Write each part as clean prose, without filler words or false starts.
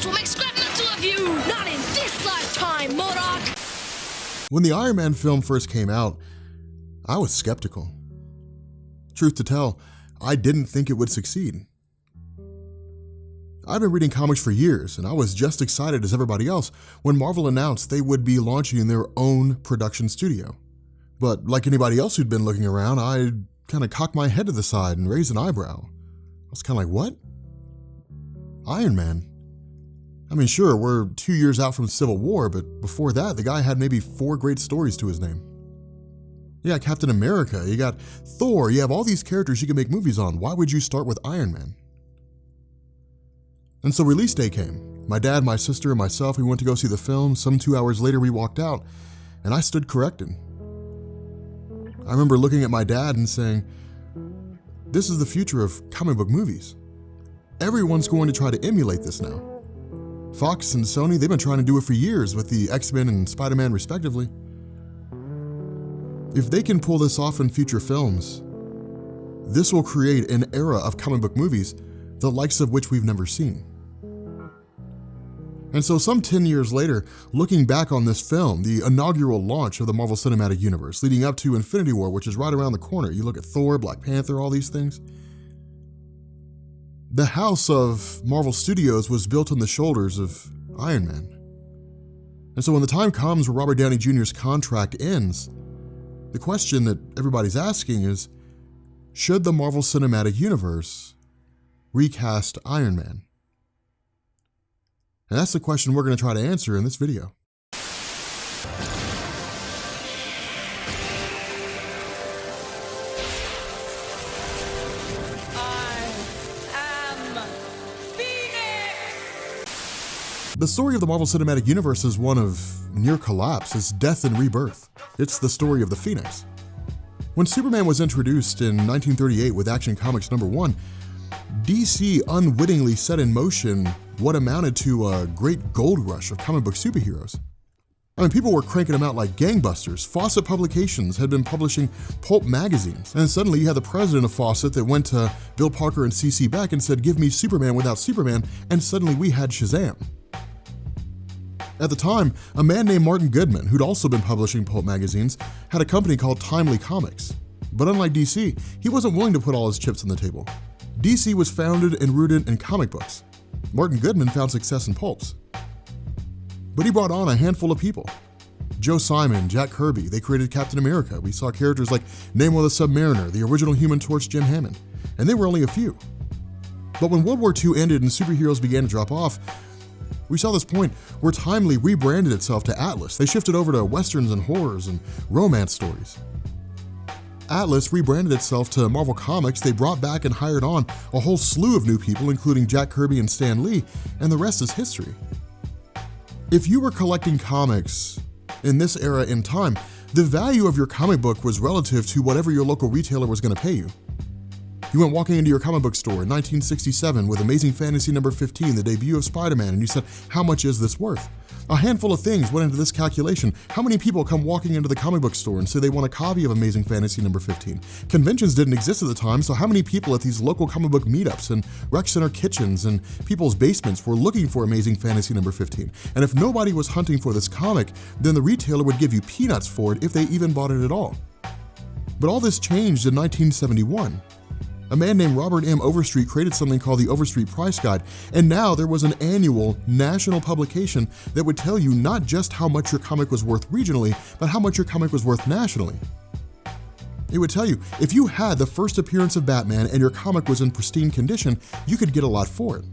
recast will make scrap metal of you! Not in this lifetime, MODOK! When the Iron Man film first came out, I was skeptical. Truth to tell, I didn't think it would succeed. I've been reading comics for years, and I was just excited as everybody else when Marvel announced they would be launching their own production studio. But like anybody else who'd been looking around, I kind of cocked my head to the side and raised an eyebrow. I was kind of like, what? Iron Man? I mean, sure, we're 2 years out from Civil War, but before that, the guy had maybe 4 great stories to his name. You got Captain America, you got Thor, you have all these characters you can make movies on. Why would you start with Iron Man? And so release day came. My dad, my sister, and myself, we went to go see the film. Some 2 hours later, we walked out, and I stood corrected. I remember looking at my dad and saying, this is the future of comic book movies. Everyone's going to try to emulate this now. Fox and Sony, they've been trying to do it for years with the X-Men and Spider-Man respectively. If they can pull this off in future films, this will create an era of comic book movies, the likes of which we've never seen. And so some 10 years later, looking back on this film, the inaugural launch of the Marvel Cinematic Universe, leading up to Infinity War, which is right around the corner. You look at Thor, Black Panther, all these things. The house of Marvel Studios was built on the shoulders of Iron Man. And so when the time comes where Robert Downey Jr.'s contract ends, the question that everybody's asking is, should the Marvel Cinematic Universe recast Iron Man? And that's the question we're going to try to answer in this video. The story of the Marvel Cinematic Universe is one of near collapse. It's death and rebirth. It's the story of the Phoenix. When Superman was introduced in 1938 with Action Comics #1, DC unwittingly set in motion what amounted to a great gold rush of comic book superheroes. I mean, people were cranking them out like gangbusters. Fawcett Publications had been publishing pulp magazines, and suddenly you had the president of Fawcett that went to Bill Parker and C.C. Beck and said, give me Superman without Superman, and suddenly we had Shazam. At the time, a man named Martin Goodman, who'd also been publishing pulp magazines, had a company called Timely Comics. But unlike DC, he wasn't willing to put all his chips on the table. DC was founded and rooted in comic books. Martin Goodman found success in pulps. But he brought on a handful of people. Joe Simon, Jack Kirby, they created Captain America. We saw characters like Namor the Submariner, the original Human Torch Jim Hammond, and they were only a few. But when World War II ended and superheroes began to drop off, we saw this point where Timely rebranded itself to Atlas. They shifted over to westerns and horrors and romance stories. Atlas rebranded itself to Marvel Comics. They brought back and hired on a whole slew of new people, including Jack Kirby and Stan Lee, and the rest is history. If you were collecting comics in this era in time, the value of your comic book was relative to whatever your local retailer was going to pay you. You went walking into your comic book store in 1967 with Amazing Fantasy number 15, the debut of Spider-Man, and you said, how much is this worth? A handful of things went into this calculation. How many people come walking into the comic book store and say they want a copy of Amazing Fantasy number 15? Conventions didn't exist at the time, so how many people at these local comic book meetups and rec center kitchens and people's basements were looking for Amazing Fantasy number 15? And if nobody was hunting for this comic, then the retailer would give you peanuts for it if they even bought it at all. But all this changed in 1971. A man named Robert M. Overstreet created something called the Overstreet Price Guide, and now there was an annual national publication that would tell you not just how much your comic was worth regionally, but how much your comic was worth nationally. It would tell you, if you had the first appearance of Batman and your comic was in pristine condition, you could get a lot for it.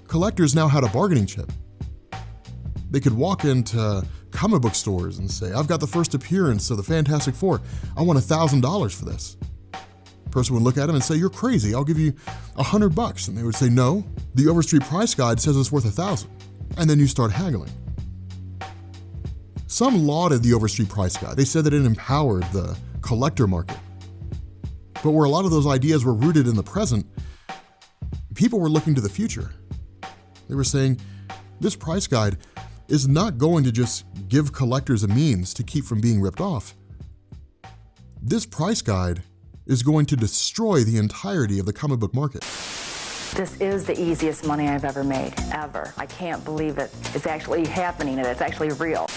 Collectors now had a bargaining chip. They could walk into comic book stores and say, I've got the first appearance of the Fantastic Four. I want $1,000 for this. Person would look at him and say, you're crazy, I'll give you $100. And they would say, no, the Overstreet Price Guide says it's worth $1,000. And then you start haggling. Some lauded the Overstreet Price Guide. They said that it empowered the collector market. But where a lot of those ideas were rooted in the present, people were looking to the future. They were saying, this price guide is not going to just give collectors a means to keep from being ripped off. This price guide is going to destroy the entirety of the comic book market. This is the easiest money I've ever made, ever. I can't believe it. It's actually happening and it's actually real.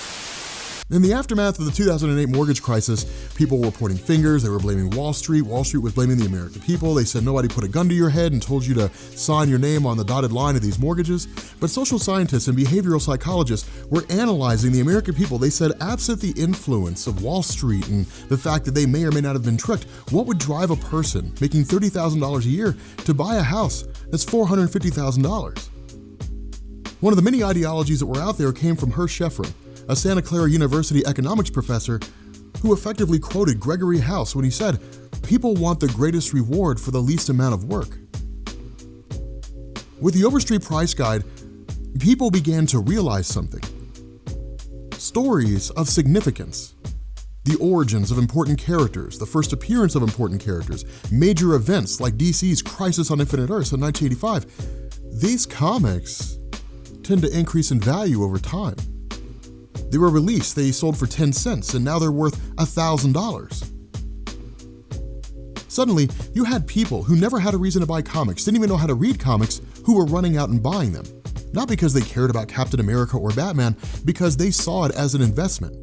In the aftermath of the 2008 mortgage crisis, people were pointing fingers, they were blaming Wall Street. Wall Street was blaming the American people. They said nobody put a gun to your head and told you to sign your name on the dotted line of these mortgages. But social scientists and behavioral psychologists were analyzing the American people. They said absent the influence of Wall Street and the fact that they may or may not have been tricked, what would drive a person making $30,000 a year to buy a house that's $450,000? One of the many ideologies that were out there came from Hersh Shefrin, a Santa Clara University economics professor who effectively quoted Gregory House when he said, "People want the greatest reward for the least amount of work." With the Overstreet Price Guide, people began to realize something. Stories of significance, the origins of important characters, the first appearance of important characters, major events like DC's Crisis on Infinite Earths in 1985, these comics tend to increase in value over time. They were released, they sold for 10 cents, and now they're worth $1,000. Suddenly, you had people who never had a reason to buy comics, didn't even know how to read comics, who were running out and buying them. Not because they cared about Captain America or Batman, because they saw it as an investment.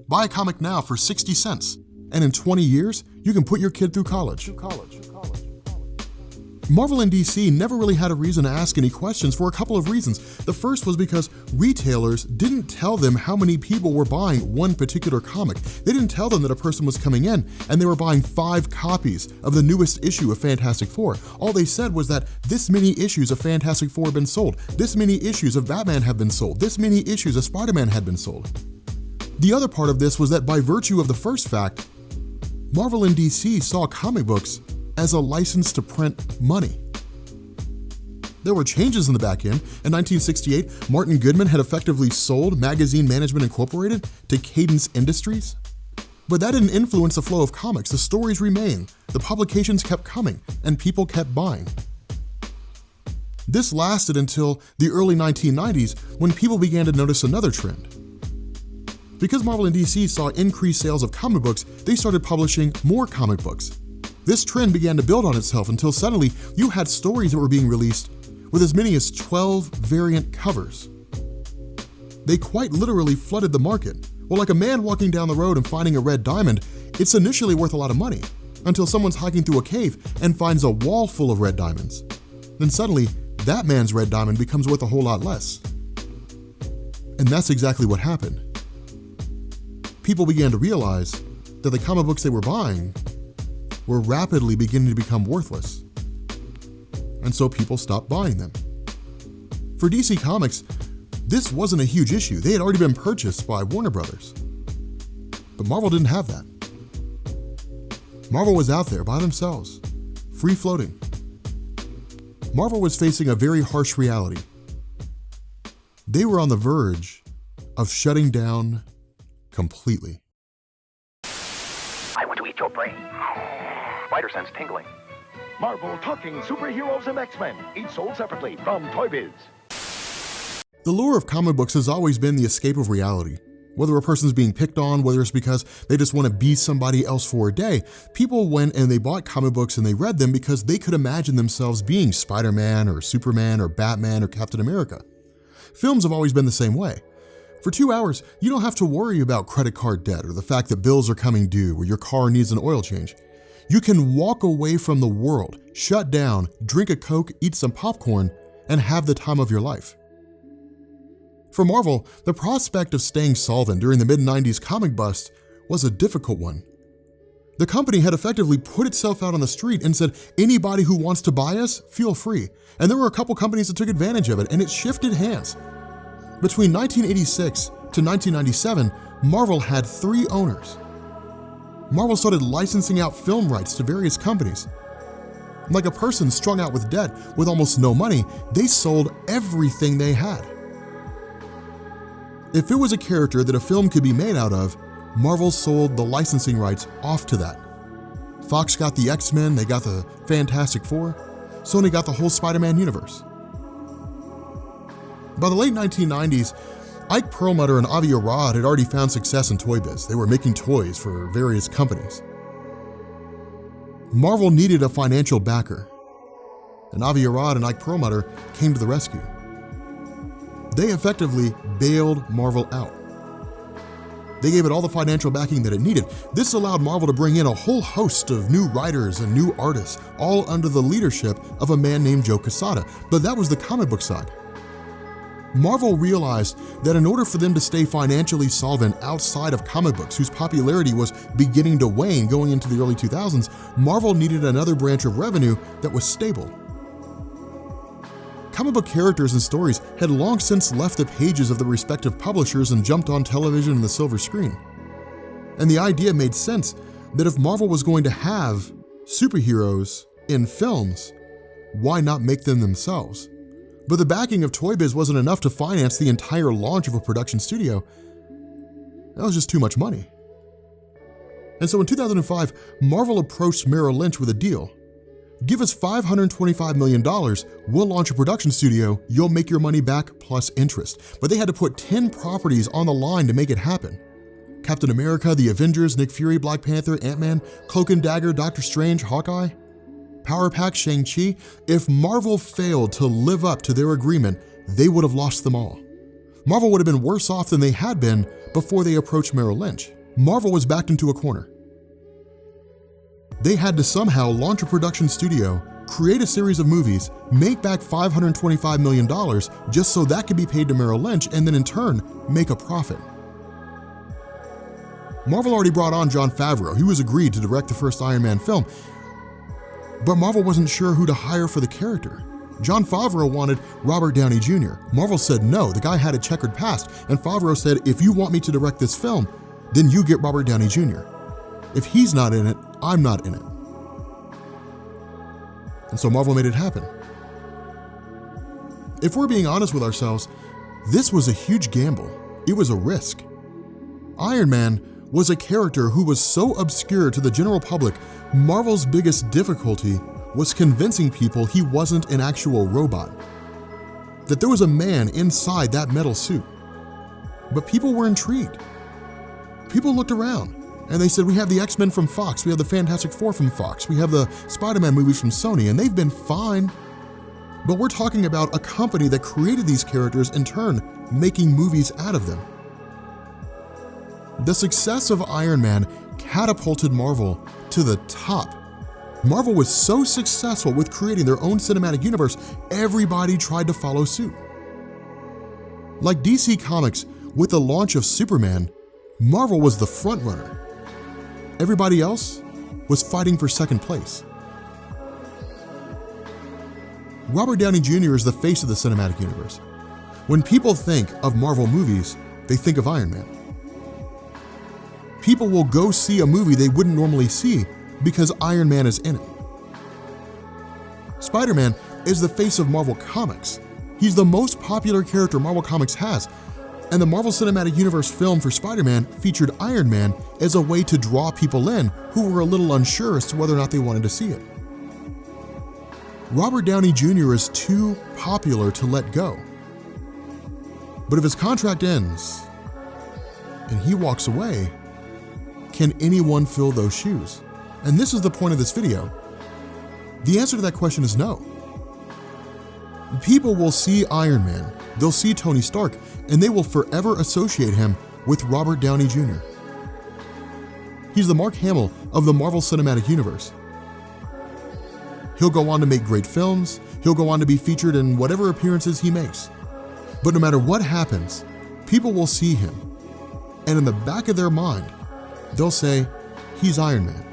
Buy a comic now for 60 cents, and in 20 years, you can put your kid through college. Marvel and DC never really had a reason to ask any questions for a couple of reasons. The first was because retailers didn't tell them how many people were buying one particular comic. They didn't tell them that a person was coming in and they were buying 5 copies of the newest issue of Fantastic Four. All they said was that this many issues of Fantastic Four have been sold, this many issues of Batman have been sold, this many issues of Spider-Man had been sold. The other part of this was that by virtue of the first fact, Marvel and DC saw comic books as a license to print money. There were changes in the back end. In 1968, Martin Goodman had effectively sold Magazine Management Incorporated to Cadence Industries. But that didn't influence the flow of comics. The stories remained, the publications kept coming, and people kept buying. This lasted until the early 1990s when people began to notice another trend. Because Marvel and DC saw increased sales of comic books, they started publishing more comic books. This trend began to build on itself until suddenly you had stories that were being released with as many as 12 variant covers. They quite literally flooded the market. Well, like a man walking down the road and finding a red diamond, it's initially worth a lot of money until someone's hiking through a cave and finds a wall full of red diamonds. Then suddenly, that man's red diamond becomes worth a whole lot less. And that's exactly what happened. People began to realize that the comic books they were buying were rapidly beginning to become worthless. And so people stopped buying them. For DC Comics, this wasn't a huge issue. They had already been purchased by Warner Brothers. But Marvel didn't have that. Marvel was out there by themselves, free floating. Marvel was facing a very harsh reality. They were on the verge of shutting down completely. I want to eat your brain. Spider sense tingling. Marvel talking superheroes and X-Men, each sold separately from Toy Biz. The lure of comic books has always been the escape of reality. Whether a person's being picked on, whether it's because they just want to be somebody else for a day, people went and they bought comic books and they read them because they could imagine themselves being Spider-Man or Superman or Batman or Captain America. Films have always been the same way. For 2 hours, you don't have to worry about credit card debt or the fact that bills are coming due or your car needs an oil change. You can walk away from the world, shut down, drink a Coke, eat some popcorn, and have the time of your life. For Marvel, the prospect of staying solvent during the mid-90s comic bust was a difficult one. The company had effectively put itself out on the street and said, anybody who wants to buy us, feel free. And there were a couple companies that took advantage of it, and it shifted hands. Between 1986 to 1997, Marvel had 3 owners. Marvel started licensing out film rights to various companies. Like a person strung out with debt with almost no money, they sold everything they had. If it was a character that a film could be made out of, Marvel sold the licensing rights off to that. Fox got the X-Men, they got the Fantastic Four, Sony got the whole Spider-Man universe. By the late 1990s, Ike Perlmutter and Avi Arad had already found success in Toy Biz. They were making toys for various companies. Marvel needed a financial backer. and Avi Arad and Ike Perlmutter came to the rescue. They effectively bailed Marvel out. They gave it all the financial backing that it needed. This allowed Marvel to bring in a whole host of new writers and new artists, all under the leadership of a man named Joe Quesada. But that was the comic book side. Marvel realized that in order for them to stay financially solvent outside of comic books, whose popularity was beginning to wane going into the early 2000s, Marvel needed another branch of revenue that was stable. Comic book characters and stories had long since left the pages of the respective publishers and jumped on television and the silver screen. And the idea made sense that if Marvel was going to have superheroes in films, why not make them themselves? But the backing of Toy Biz wasn't enough to finance the entire launch of a production studio. That was just too much money. And so in 2005, Marvel approached Merrill Lynch with a deal. Give us $525 million, we'll launch a production studio, you'll make your money back plus interest. But they had to put 10 properties on the line to make it happen. Captain America, The Avengers, Nick Fury, Black Panther, Ant-Man, Cloak and Dagger, Doctor Strange, Hawkeye, Power Pack, Shang-Chi. If Marvel failed to live up to their agreement, they would have lost them all. Marvel would have been worse off than they had been before they approached Merrill Lynch. Marvel was backed into a corner. They had to somehow launch a production studio, create a series of movies, make back $525 million just so that could be paid to Merrill Lynch, and then in turn, make a profit. Marvel already brought on Jon Favreau. He was agreed to direct the first Iron Man film, but Marvel wasn't sure who to hire for the character. Jon Favreau wanted Robert Downey Jr. Marvel said no, the guy had a checkered past, and Favreau said, if you want me to direct this film, then you get Robert Downey Jr. If he's not in it, I'm not in it. And so Marvel made it happen. If we're being honest with ourselves, this was a huge gamble. It was a risk. Iron Man was a character who was so obscure to the general public, Marvel's biggest difficulty was convincing people he wasn't an actual robot, that there was a man inside that metal suit. But people were intrigued. People looked around and they said, we have the X-Men from Fox, we have the Fantastic Four from Fox, we have the Spider-Man movies from Sony, and they've been fine. But we're talking about a company that created these characters, in turn, making movies out of them. The success of Iron Man catapulted Marvel to the top. Marvel was so successful with creating their own cinematic universe, everybody tried to follow suit. Like DC Comics, with the launch of Superman, Marvel was the frontrunner. Everybody else was fighting for second place. Robert Downey Jr. is the face of the cinematic universe. When people think of Marvel movies, they think of Iron Man. People will go see a movie they wouldn't normally see because Iron Man is in it. Spider-Man is the face of Marvel Comics. He's the most popular character Marvel Comics has, and the Marvel Cinematic Universe film for Spider-Man featured Iron Man as a way to draw people in who were a little unsure as to whether or not they wanted to see it. Robert Downey Jr. is too popular to let go. But if his contract ends and he walks away, can anyone fill those shoes? And this is the point of this video. The answer to that question is no. People will see Iron Man, they'll see Tony Stark, and they will forever associate him with Robert Downey Jr. He's the Mark Hamill of the Marvel Cinematic Universe. He'll go on to make great films, he'll go on to be featured in whatever appearances he makes. But no matter what happens, people will see him, and in the back of their mind, they'll say, he's Iron Man.